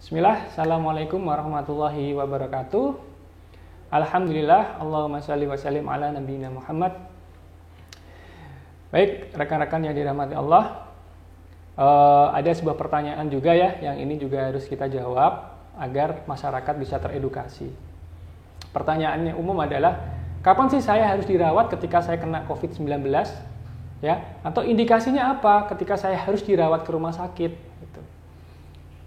Bismillah, Assalamualaikum warahmatullahi wabarakatuh. Alhamdulillah, Allahumma shalli wa sallim ala nabiyina Muhammad. Baik, rekan-rekan yang dirahmati Allah, ada sebuah pertanyaan juga ya, yang ini juga harus kita jawab agar masyarakat bisa teredukasi. Pertanyaannya umum adalah, kapan sih saya harus dirawat ketika saya kena COVID-19? Ya, atau indikasinya apa ketika saya harus dirawat ke rumah sakit? Gitu.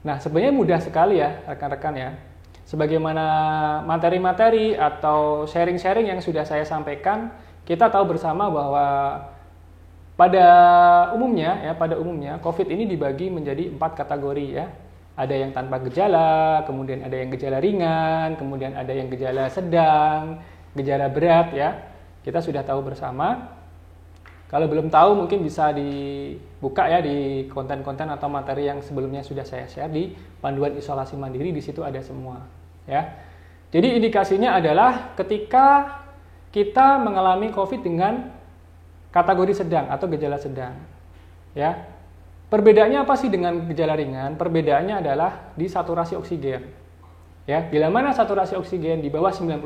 Nah, sebenarnya mudah sekali ya, rekan-rekan ya. Sebagaimana materi-materi atau sharing-sharing yang sudah saya sampaikan, kita tahu bersama bahwa pada umumnya COVID ini dibagi menjadi 4 kategori ya. Ada yang tanpa gejala, kemudian ada yang gejala ringan, kemudian ada yang gejala sedang, gejala berat ya. Kita sudah tahu bersama. Kalau belum tahu mungkin bisa dibuka ya di konten-konten atau materi yang sebelumnya sudah saya share di panduan isolasi mandiri, di situ ada semua ya. Jadi indikasinya adalah ketika kita mengalami COVID dengan kategori sedang atau gejala sedang ya. Perbedaannya apa sih dengan gejala ringan? Perbedaannya adalah di saturasi oksigen. Ya, bila mana saturasi oksigen di bawah 95,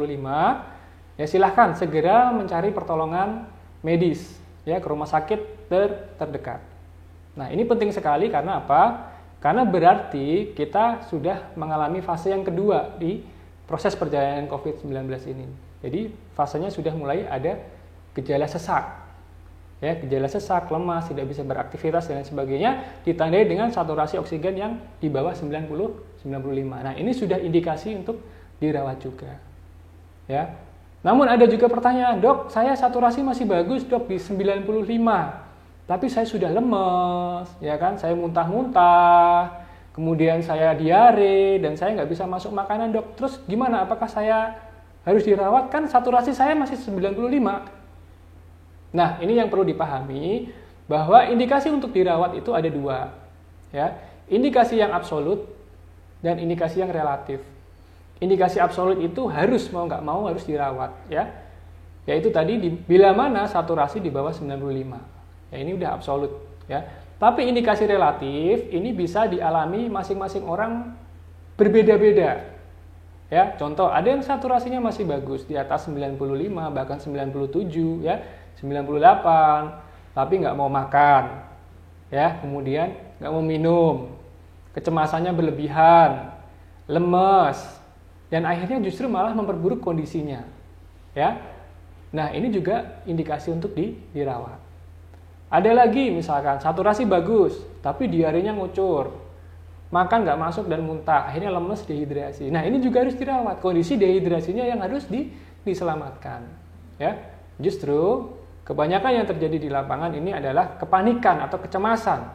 ya silahkan segera mencari pertolongan medis ya ke rumah sakit terdekat. Nah, ini penting sekali karena apa? Karena berarti kita sudah mengalami fase yang kedua di proses perjalanan COVID-19 ini. Jadi, fasenya sudah mulai ada gejala sesak. Ya, gejala sesak, lemas, tidak bisa beraktivitas dan sebagainya, ditandai dengan saturasi oksigen yang di bawah 90-95. Nah, ini sudah indikasi untuk dirawat juga. Ya. Namun ada juga pertanyaan, dok, saya saturasi masih bagus dok di 95, tapi saya sudah lemes, ya kan, saya muntah-muntah, kemudian saya diare, dan saya nggak bisa masuk makanan dok, terus gimana, apakah saya harus dirawat? Kan saturasi saya masih 95. Nah, ini yang perlu dipahami, bahwa indikasi untuk dirawat itu ada dua, ya, indikasi yang absolut dan indikasi yang relatif. Indikasi absolut itu harus mau nggak mau harus dirawat ya. Yaitu tadi bila mana saturasi di bawah 95. Ya, ini udah absolut ya. Tapi indikasi relatif ini bisa dialami masing-masing orang berbeda-beda. Ya, contoh ada yang saturasinya masih bagus di atas 95 bahkan 97 ya, 98 tapi nggak mau makan. Ya, kemudian nggak mau minum. Kecemasannya berlebihan, lemes, dan akhirnya justru malah memperburuk kondisinya ya. Nah, ini juga indikasi untuk dirawat. Ada lagi misalkan saturasi bagus tapi diarenya ngucur, makan nggak masuk dan muntah, akhirnya lemes, dehidrasi. Nah, ini juga harus dirawat, kondisi dehidrasinya yang harus diselamatkan ya. Justru kebanyakan yang terjadi di lapangan ini adalah kepanikan atau kecemasan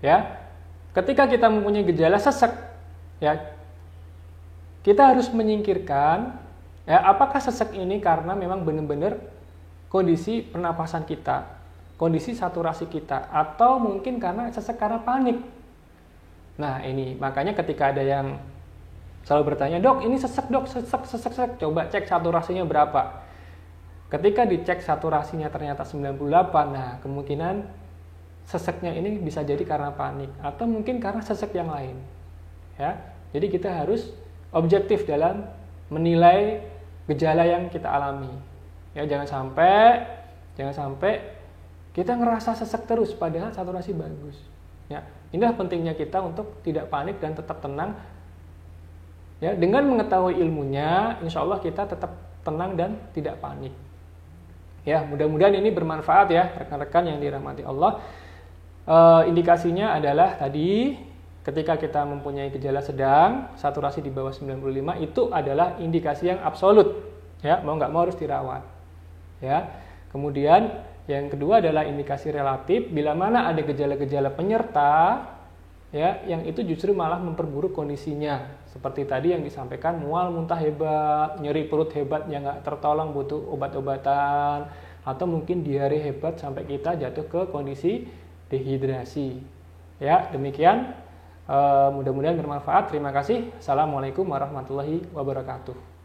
ya. Ketika kita mempunyai gejala sesek ya, kita harus menyingkirkan ya, apakah sesek ini karena memang benar-benar kondisi pernapasan kita, kondisi saturasi kita, atau mungkin karena sesek karena panik. Nah, ini makanya ketika ada yang selalu bertanya, dok ini sesek dok, sesek, coba cek saturasinya berapa. Ketika dicek saturasinya ternyata 98, nah kemungkinan seseknya ini bisa jadi karena panik atau mungkin karena sesek yang lain ya. Jadi kita harus objektif dalam menilai gejala yang kita alami. Ya, jangan sampai kita ngerasa sesek terus padahal saturasi bagus. Ya, inilah pentingnya kita untuk tidak panik dan tetap tenang. Ya, dengan mengetahui ilmunya, insya Allah kita tetap tenang dan tidak panik. Ya, mudah-mudahan ini bermanfaat ya rekan-rekan yang dirahmati Allah. Indikasinya adalah tadi, ketika kita mempunyai gejala sedang, saturasi di bawah 95, itu adalah indikasi yang absolut. Ya, mau nggak mau harus dirawat. Ya. Kemudian yang kedua adalah indikasi relatif, bila mana ada gejala-gejala penyerta, ya, yang itu justru malah memperburuk kondisinya. Seperti tadi yang disampaikan, mual, muntah hebat, nyeri perut hebat yang nggak tertolong, butuh obat-obatan, atau mungkin diare hebat sampai kita jatuh ke kondisi dehidrasi. Ya, demikian. Mudah-mudahan bermanfaat. Terima kasih. Assalamualaikum warahmatullahi wabarakatuh.